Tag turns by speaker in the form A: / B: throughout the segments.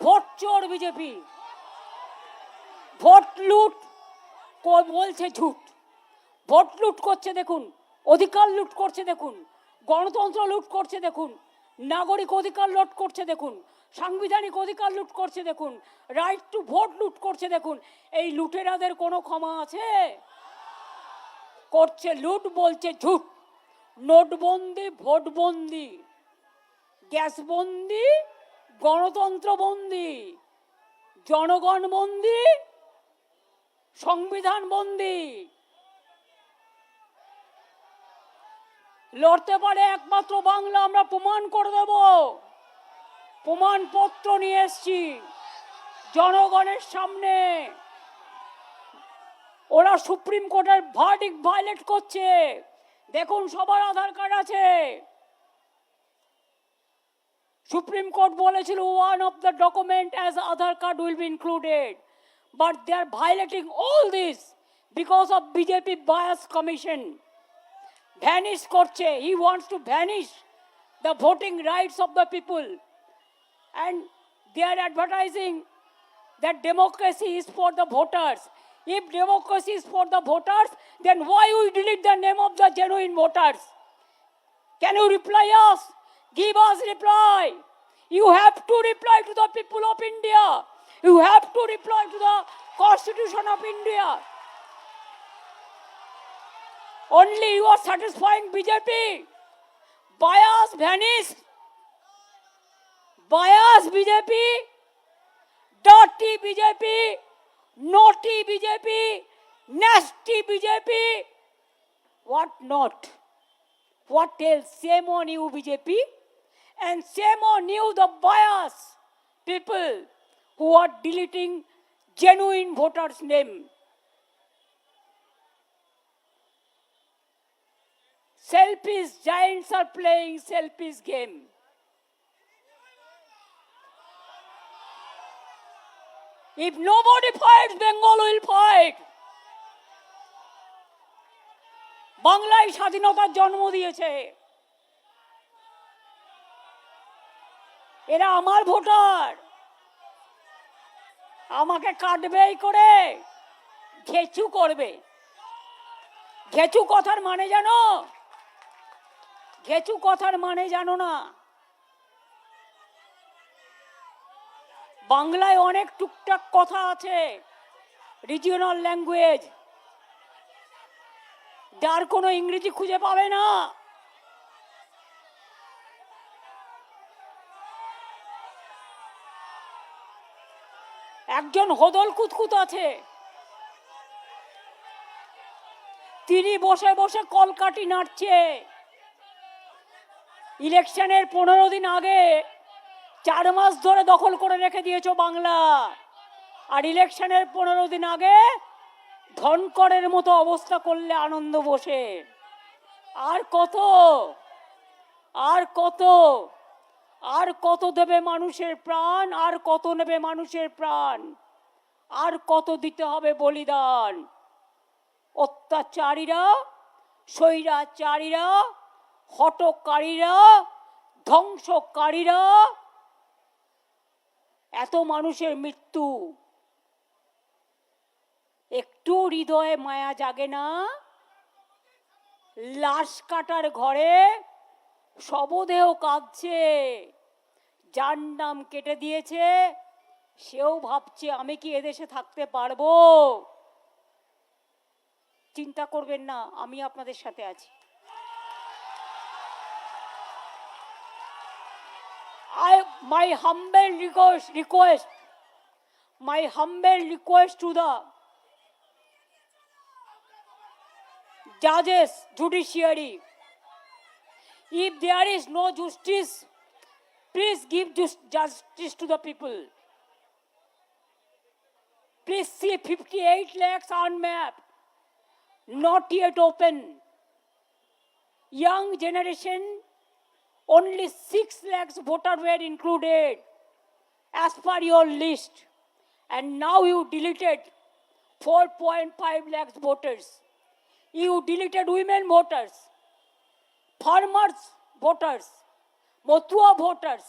A: Vote চোর BJP, vote লুট বলছে ঝুট। ভোট লুট করছে দেখুন, অধিকার লুট করছে দেখুন, গণতন্ত্র লুট করছে দেখুন, নাগরিক অধিকার লুট করছে দেখুন, সাংবিধানিক অধিকার লুট করছে দেখুন, রাইট টু ভোট লুট করছে দেখুন। এই লুটেরাদের কোনো ক্ষমা আছে? করছে লুট, বলছে ঝুট। নোটবন্দি, ভোটবন্দি, গ্যাসবন্দি, গণতন্ত্র বন্দি, জনগণ বন্দি, সংবিধান বন্দি। লড়তে পারে একমাত্র বাংলা, আমরা প্রমাণ করে দেব। প্রমাণপত্র নিয়ে এসছি জনগণের সামনে। ওরা সুপ্রিম কোর্টের ভার্ডিক্ট ভায়োলেট করছে। দেখুন, সবার আধার কার্ড আছে। সুপ্রিম কোর্ট বলেছিল one of the document as Aadhaar card will be included, but they are violating all this because of BJP bias commission. Vanish করছে, he wants to vanish the voting rights of the people, and they are advertising that democracy is for the voters. If democracy is for the voters, then why we delete the name of the genuine voters? Can you reply us? Give us reply. You have to reply to the people of India. You have to reply to the Constitution of India. Only you are satisfying BJP. Bias vanished. Bias BJP, dirty BJP, naughty BJP, nasty BJP, what not? What else? Shame on you BJP, and shame on you the bias people who are deleting genuine voters' name. Selfish giants are playing selfish game. If nobody fights, Bengal will fight. বাংলায় স্বাধীনতার জন্ম দিয়েছে। এরা আমার voter, আমাকে কাটবেই করে ঘেচু করবে। ঘেচু কথার মানে জানো? ঘেচু কথার মানে জানো না? বাংলায় অনেক টুকটাক কথা আছে, রিজিওনাল ল্যাঙ্গুয়েজ, যার কোনো ইংরেজি খুঁজে পাবে না। একজন হদল কুতকুত আছে, তিনি বসে বসে কলকাঠি নাড়ছে। ইলেকশনের 15 দিন আগে 4 মাস ধরে দখল করে রেখে দিয়েছো বাংলা, আর ইলেকশনের 15 দিন আগে ধনকরের মতো অবস্থা করলে আনন্দ বসে। আর কত, আর কত, আর কত দেবে মানুষের প্রাণ, আর কত নেবে মানুষের প্রাণ, আর কত দিতে হবে বলিদান। অত্যাচারীরা, স্বৈরাচারীরা, হঠকারীরা, ধ্বংসকারীরা, এত মানুষের মৃত্যু, একটু হৃদয়ে মায়া জাগে না? লাশ কাটার ঘরে শবদেহ কাঁদছে, যার নাম কেটে দিয়েছে সেও ভাবছে আমি কি এদেশে থাকতে পারবো? চিন্তা করবেন না, আমি আপনাদের সাথে আছি। My humble request to the judges, judiciary, if there is no justice, please give justice to the people. Please see 58 lakhs unmapped, not yet open. Young generation, only 6 lakhs voters were included as per your list, and now you deleted 4.5 lakhs voters. You deleted women voters, farmers voters, Motua voters,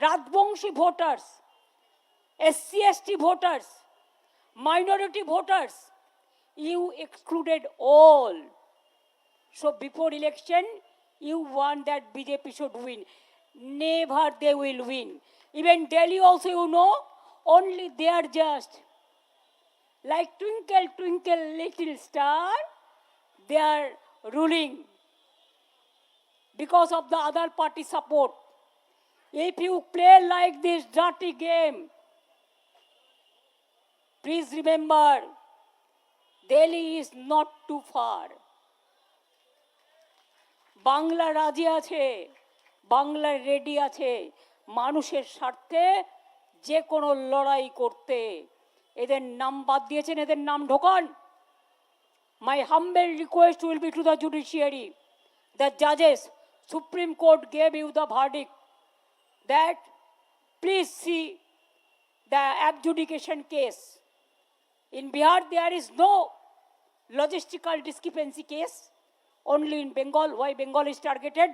A: Rajbongshi voters, SC/ST voters, minority voters, you excluded all. So before election, you want that BJP should win. Never they will win. Even Delhi also, you know, only they are just like twinkle, twinkle, little star, they are ruling because of the other party support. If you play like this dirty game, please remember, Delhi is not too far. Bangla রাজি আছে, Bangla ready আছে মানুষের স্বার্থে যে কোনো লড়াই করতে। এদের নাম বাদ দিয়েছেন, এদের নাম ঢোকান। My humble request will be to the judiciary, the judges, Supreme Court gave you the verdict that please see the adjudication case. In Bihar, there is no logistical discrepancy case. Only in Bengal. Why Bengal is targeted?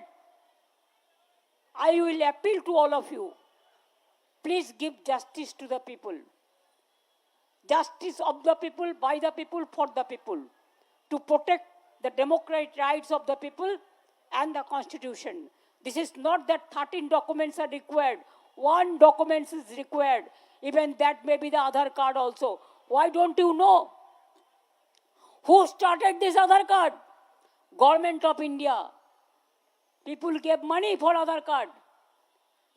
A: I will appeal to all of you. Please give justice to the people. Justice of the people, by the people, for the people. To protect the democratic rights of the people and the constitution. This is not that 13 documents are required. One document is required. Even that may be the Aadhaar card also. Why don't you know? Who started this Aadhaar card? Government of India. People gave money for Aadhaar card.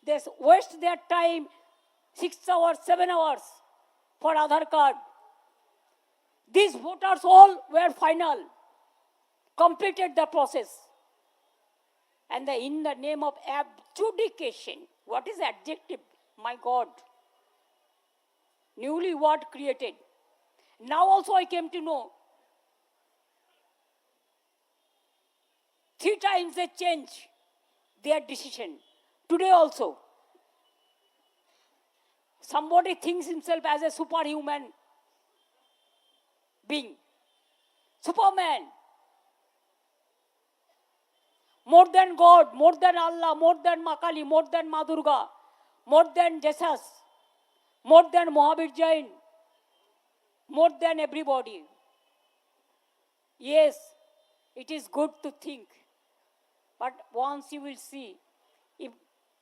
A: They waste their time 6 hours, 7 hours for Aadhaar card. These voters all were final, completed the process. And in the name of adjudication, what is adjective? My God. Newly word created. Now also I came to know 3 times they change their decision. Today also. Somebody thinks himself as a superhuman being. Superman. More than God, more than Allah, more than Makali, more than Ma Durga, more than Jesus, more than Mahavir Jain, more than everybody. Yes, it is good to think. But once you will see, if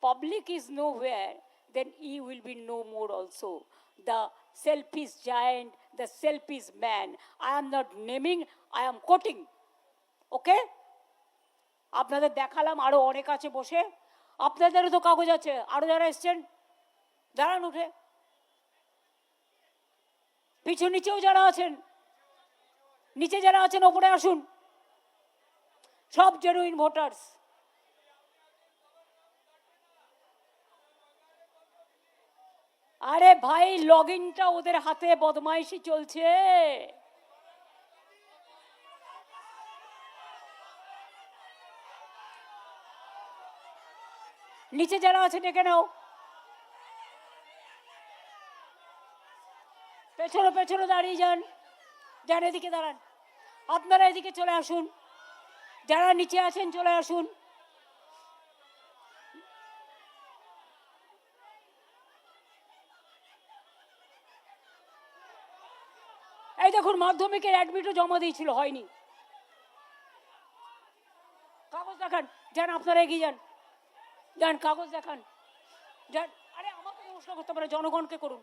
A: public is nowhere, then he will be no more also. The selfish giant, the selfish man. I am not naming, I am quoting. Okay? আপনাদের দেখালাম আরো অনেক আছে বসে, আপনাদেরও তো কাগজ আছে, আরো যারা এসছেন দাঁড়ান উঠে, পিছু নিচেও যারা আছেন, নিচে যারা আছেন ওপরে আসুন, সব জেনুইন ভোটার্স। আরে ভাই, লগ ইনটা ওদের হাতে বদমাইশি চলছে। নিচে যারা আছে ডেকে নাও, পেছনে পেছনে দাঁড়িয়ে যান, যান এদিকে দাঁড়ান, আপনারা এদিকে চলে আসুন, যারা নিচে আছেন চলে আসুন। এই দেখুন, মাধ্যমিকের অ্যাডমিটও জমা দিয়েছিল, হয়নি। কাগজ দেখান, যান আপনারা এগিয়ে যান, যান কাগজ দেখান, যান। আরে আমাকে প্রশ্ন করতে পারে, জনগণকে করুন।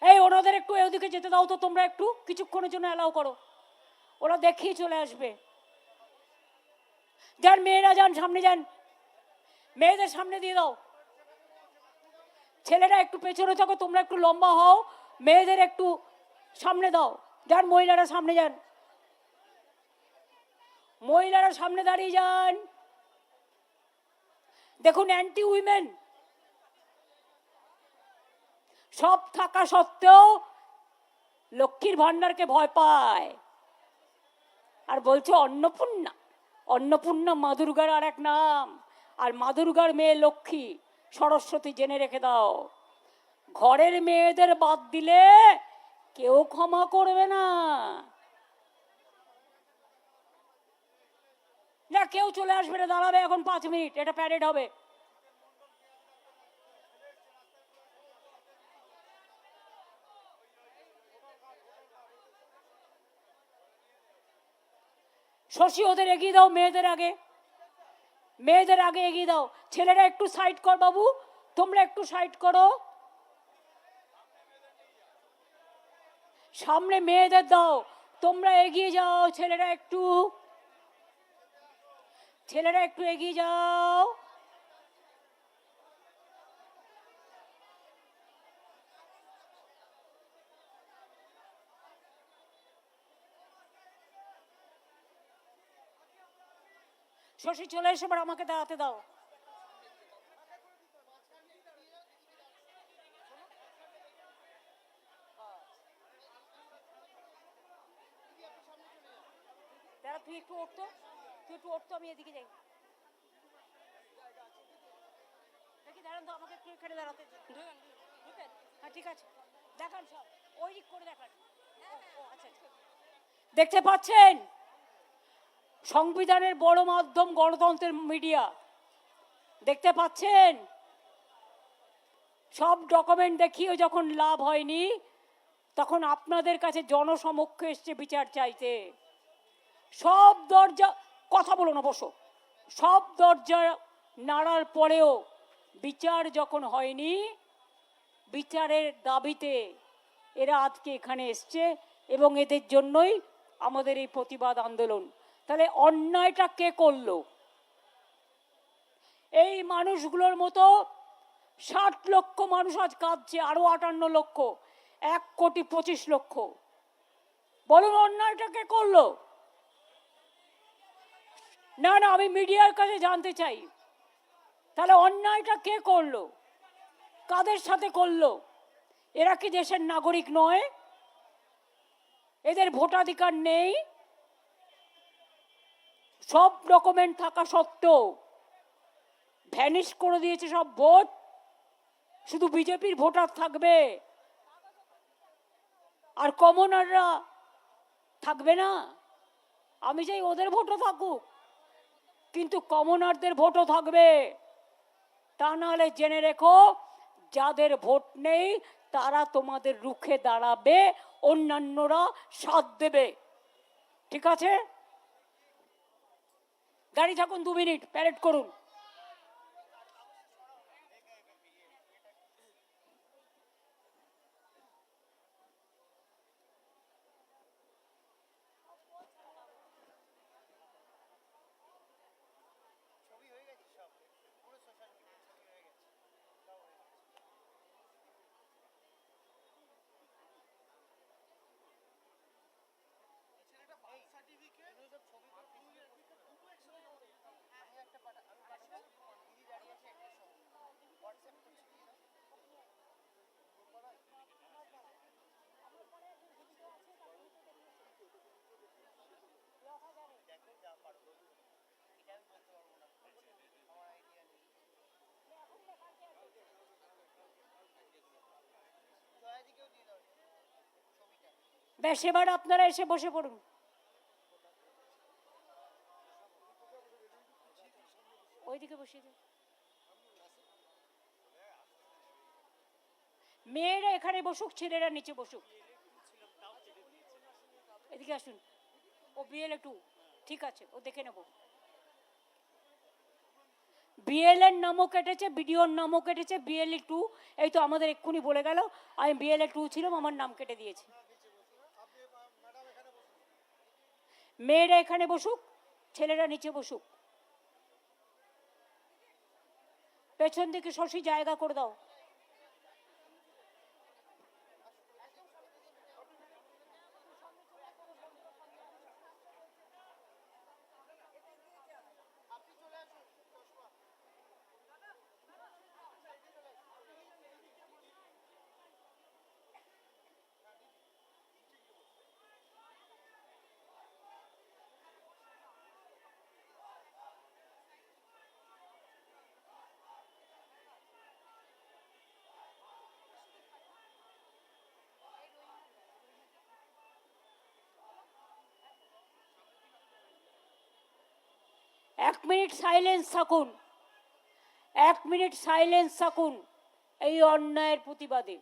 A: এই ওনাদের একটু ওদিকে যেতে দাও তো, তোমরা একটু কিছুক্ষণের জন্য অ্যালাউ করো, ওরা দেখিয়ে চলে আসবে। যান মেয়েরা যান, সামনে যান, মেয়েদের সামনে দিয়ে দাও। ছেলেরা একটু পেছনে থাকো, তোমরা একটু লম্বা হও, মেয়েদের একটু সামনে দাও। যান মহিলারা সামনে যান, মহিলারা সামনে দাঁড়িয়ে যান। দেখুন, অ্যান্টি উইমেন সব থাকা সত্ত্বেও লক্ষ্মীর ভান্ডারকে ভয় পায় আর বলছে অন্নপূর্ণা। অন্নপূর্ণা মা দুর্গার আর এক নাম, আর মা দুর্গার মেয়ে লক্ষ্মী সরস্বতী, জেনে রেখে দাও। ঘরের মেয়েদের বাদ দিলে কেউ ক্ষমা করবে না। না কেউ চলে আসবে না, দাঁড়াবে এখন 5 মিনিট, এটা প্যারেড হবে। শশী ওদের এগিয়ে দাও, মেয়েদের আগে, মেয়েদের আগে এগিয়ে দাও। ছেলেরা একটু সাইড কর বাবু, তোমরা একটু সাইড করো, সামনে মেয়েদের দাও, তোমরা এগিয়ে যাও। ছেলেরা একটু, ছেলেরা একটু এগিয়ে যাও। শশী চলে এসে এবার আমাকে দাঁড়াতে দাও। দাঁড়া, তুই একটু উঠতো, তুই একটু উঠতো, আমি এদিকে যাই। দেখি দাঁড়ান তো, আমাকে একটু এখানে দাঁড়াতে। হ্যাঁ ঠিক আছে, দেখান সব, ওই দিক করে দেখান। আচ্ছা, দেখতে পাচ্ছেন সংবিধানের বড় মাধ্যম গণতন্ত্রের মিডিয়া, দেখতে পাচ্ছেন সব ডকুমেন্ট দেখিয়েও যখন লাভ হয়নি, তখন আপনাদের কাছে জনসমক্ষে এসছে বিচার চাইতে। সব দরজা, কথা বলো না, বসো, সব দরজা নাড়ার পরেও বিচার যখন হয়নি, বিচারের দাবিতে এরা আজকে এখানে এসছে এবং এদের জন্যই আমাদের এই প্রতিবাদ আন্দোলন। তাহলে অন্যায়টা কে করলো? এই মানুষগুলোর মতো 60 লক্ষ মানুষ আজ কাঁদছে, আরো 58 লক্ষ, 1,25,00,000। বলুন অন্যায়টা কে করলো? না না, আমি মিডিয়ার কাছে জানতে চাই, তাহলে অন্যায়টা কে করলো, কাদের সাথে করলো? এরা কি দেশের নাগরিক নয়? এদের ভোটাধিকার নেই? সব ডকুমেন্ট থাকা সত্ত্বেও ভ্যানিশ করে দিয়েছে সব ভোট, শুধু বিজেপির ভোটার থাকবে আর কমনাররা থাকবে না। আমি চাই ওদের ভোটও থাকুক, কিন্তু কমনারদের ভোটও থাকবে। তা নাহলে জেনে রেখো, যাদের ভোট নেই তারা তোমাদের রুখে দাঁড়াবে, অন্যান্যরা সাথ দেবে। ঠিক আছে, গাড়ি থাকুন, 2 মিনিট প্যারেড করুন। বেশ, এবার আপনারা এসে বসে পড়ুন। ওইদিকে বসিয়ে দিন। মেয়েরা এখানে বসুক, ছেলেরা নিচে বসুক। এদিকে আসুন। ও BLA 2, ঠিক আছে, ও দেখে নেব। BLA এর নামও কেটেছে, বিডিওর নামও কেটেছে, BLA 2। এই তো আমাদের এক্ষুনি বলে গেল, আমি BLA 2 ছিলাম, আমার নাম কেটে দিয়েছে। মেয়েরা এখানে বসুক, ছেলেরা নিচে বসুক। পেছন দিকে শশী জায়গা করে দাও। এক মিনিট সাইলেন্স থাকুন, 1 মিনিট সাইলেন্স থাকুন এই অন্যায়ের প্রতিবাদে।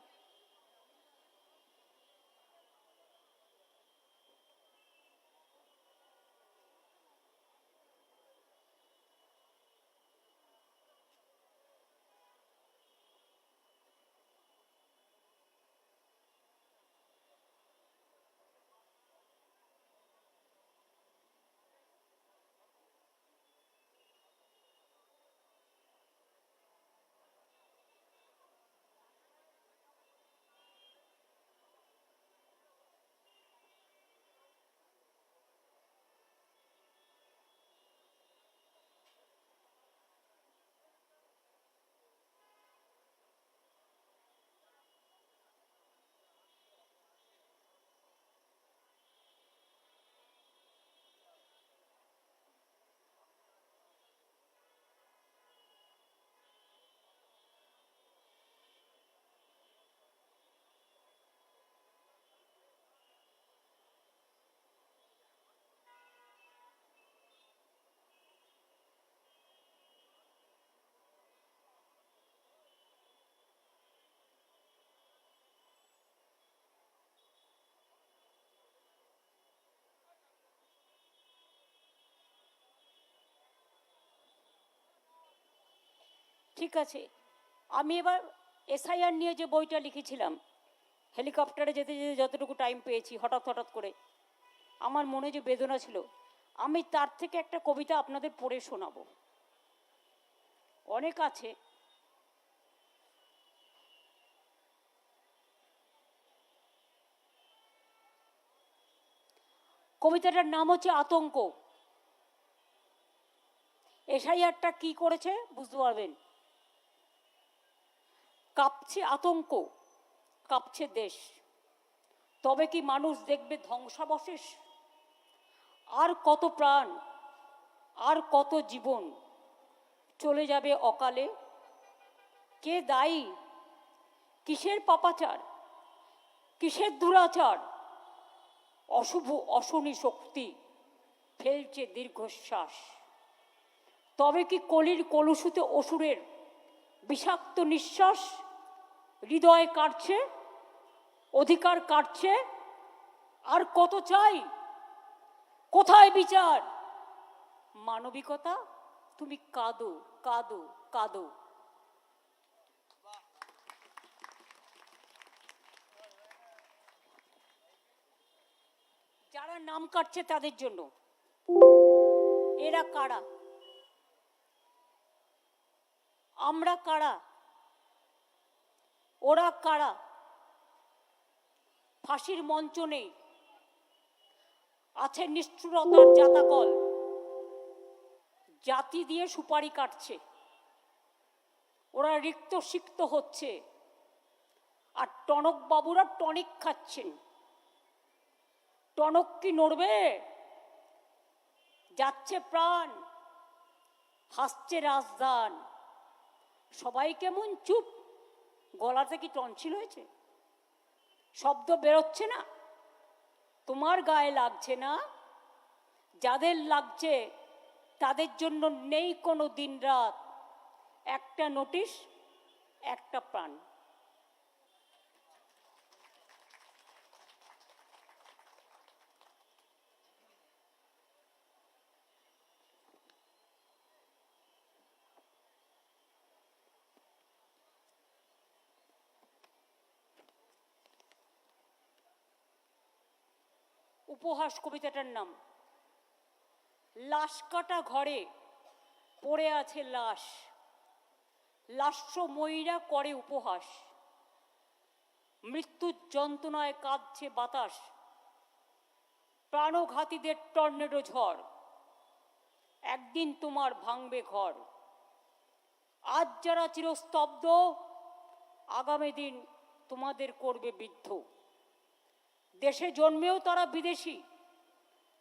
A: ঠিক আছে, আমি এবার এসআইআর নিয়ে যে বইটা লিখেছিলাম, হেলিকপ্টারে যেতে যেতে যতটুকু টাইম পেয়েছি, হঠাৎ হঠাৎ করে আমার মনে যে বেদনা ছিল, আমি তার থেকে একটা কবিতা আপনাদের পড়ে শোনাবো। অনেক আছে, কবিতাটার নাম হচ্ছে আতঙ্ক। এসআইআরটা কি করেছে বুঝতে পারবেন। কাঁপছে আতঙ্ক, কাঁপছে দেশ, তবে কি মানুষ দেখবে ধ্বংসাবশেষ? আর কত প্রাণ, আর কত জীবন চলে যাবে অকালে? কে দায়ী? কিসের পাপাচার, কিসের দুরাচার? অশুভ অশনি শক্তি ফেলছে দীর্ঘশ্বাস। তবে কি কলির কলুষিতে অসুরের বিষাক্ত নিঃশ্বাস হৃদয়ে কাটছে, অধিকার কাটছে? আর কত চাই? কোথায় বিচার? মানবিকতা, তুমি কাঁদো কাঁদো কাঁদো। যারা নাম কাটছে তাদের জন্য, এরা কারা? আমরা কারা? ওরা কারা? ফাঁসির মঞ্চ নেই, আছে নিষ্ঠুরতার জাতাকল, জাতি দিয়ে সুপারি কাটছে, ওরা রিক্ত সিক্ত হচ্ছে, আর টনক বাবুরা টনিক খাচ্ছেন। টনক কি নড়বে? যাচ্ছে প্রাণ, হাসছে রাজধান, সবাই কেমন চুপ। গলাতে কি টনসিল হয়েছে? শব্দ বেরোচ্ছে না? তোমার গায়ে লাগছে না? যাদের লাগছে তাদের জন্য নেই কোনো দিন রাত, একটা নোটিশ, একটা প্রাণ। উপহাস কবিতাটার নাম। লাশ কাটা ঘরে পড়ে আছে লাশ, লাস্যময়ীরা করে উপহাস, মৃত্যুর যন্ত্রণায় কাঁদছে বাতাস, প্রাণঘাতীদের টর্নেডো ঝড়, একদিন তোমার ভাঙবে ঘর। আজ যারা চিরস্তব্ধ, আগামী দিন তোমাদের করবে বিদ্ধ। দেশে জন্মেও তারা বিদেশি,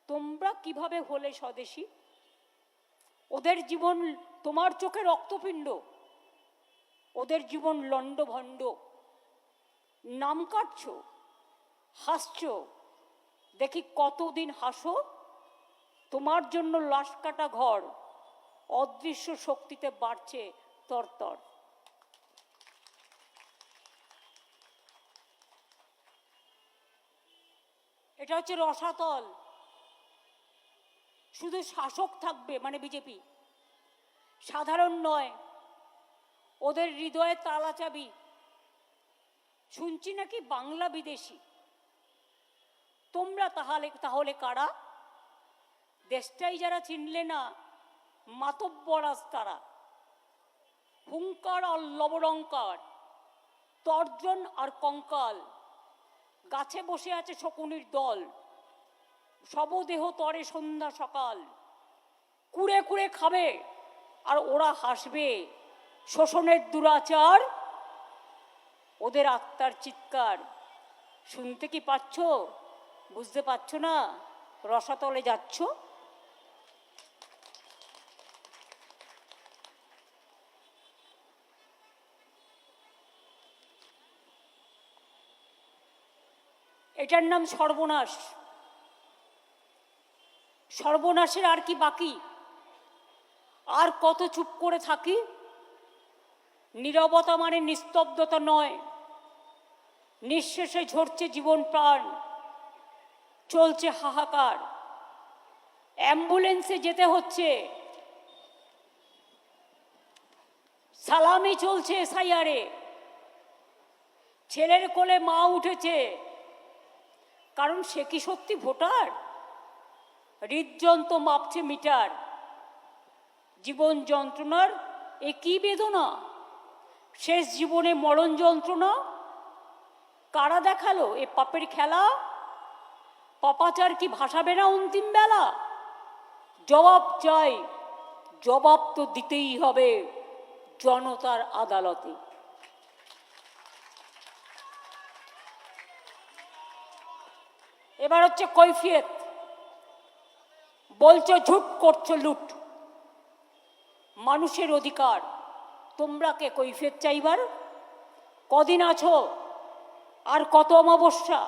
A: তোমরা কিভাবে হলে স্বদেশী? ওদের জীবন তোমার চোখে রক্তপিণ্ড, ওদের জীবন লণ্ডভণ্ড। নাম কাটছ, হাসছ, দেখি কতদিন হাসো। তোমার জন্য লাশ কাটা ঘর অদৃশ্য শক্তিতে বাড়ছে তরতর। এটা হচ্ছে রসাতল। শুধু শাসক থাকবে মানে বিজেপি, সাধারণ নয়, ওদের হৃদয়ে তালা চাবি। শুনছি নাকি বাংলা বিদেশি। তোমরা তাহলে কারা? দেশটাই যারা চিনলে না, মাতব্বরাজ তারা। হুঙ্কার আর লবরঙ্কার, তর্জন আর কঙ্কাল, গাছে বসে আছে শকুনির দল, শবদেহ তরে সন্ধ্যা সকাল। কুড়ে কুড়ে খাবে আর ওরা হাসবে, শোষণের দুরাচার, ওদের আত্মার চিৎকার। শুনতে কি পাচ্ছ? বুঝতে পারছো না? রসাতলে যাচ্ছ। এটার নাম সর্বনাশ। সর্বনাশের আর কি বাকি? আর কত চুপ করে থাকি? নীরবতা মানে নিস্তব্ধতা নয়, নিঃশেষে ঝরছে জীবন প্রাণ, চলছে হাহাকার। অ্যাম্বুলেন্সে যেতে হচ্ছে, সালামি চলছে এসআইআরে, ছেলের কোলে মা উঠেছে, কারণ সে কি সত্যি ভোটার? হৃদযন্ত্র মাপছে মিটার, জীবন যন্ত্রণার এ কি বেদনা, শেষ জীবনে মরণ যন্ত্রণা কারা দেখালো এ পাপের খেলা? পাপাচার কি ভাসাবে না অন্তিম বেলা? জবাব চাই, জবাব তো দিতেই হবে জনতার আদালতে। এবার হচ্ছে কৈফিয়ত। বলছো ঝুট, করছো লুট, মানুষের অধিকার, তোমরা কে কৈফিয়ত চাইবার? কদিন আছো, আর কত অমাবস্যা,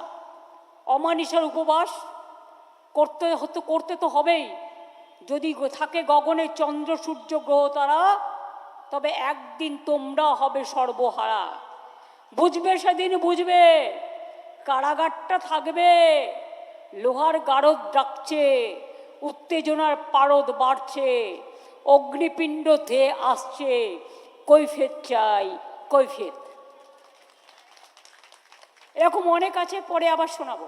A: অমানিসার উপবাস করতে তো হবেই। যদি থাকে গগনে চন্দ্র সূর্য গ্রহ তারা, তবে একদিন তোমরা হবে সর্বহারা। বুঝবে সেদিন বুঝবে, কারাগারটা থাকবে, লোহার গারদ ডাকছে, উত্তেজনার পারদ বাড়ছে, অগ্নিপিণ্ড ধেয়ে আসছে, কৈফিয়ত চাই কৈফিয়ত। এরকম অনেক আছে, পরে আবার শোনাবো।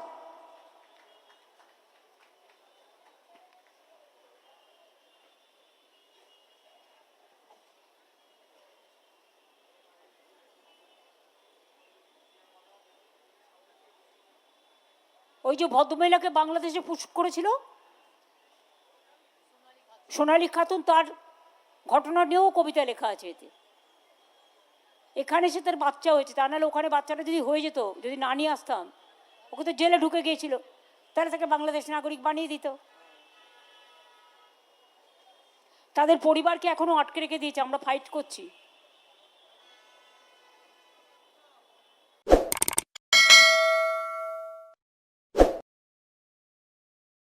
A: ওই যে ভদ্রমহিলাকে বাংলাদেশে পুশ করেছিল সোনালী খাতুন, তার ঘটনা নিয়েও কবিতা লেখা আছে এতে। এখানে সে তার বাচ্চা হয়েছে, তা নাহলে ওখানে বাচ্চাটা যদি হয়ে যেত, যদি না নিয়ে আসতাম, ওকে তো জেলে ঢুকে গিয়েছিল, তাহলে তাকে বাংলাদেশ নাগরিক বানিয়ে দিত। তাদের পরিবারকে এখনো আটকে রেখে দিয়েছে, আমরা ফাইট করছি।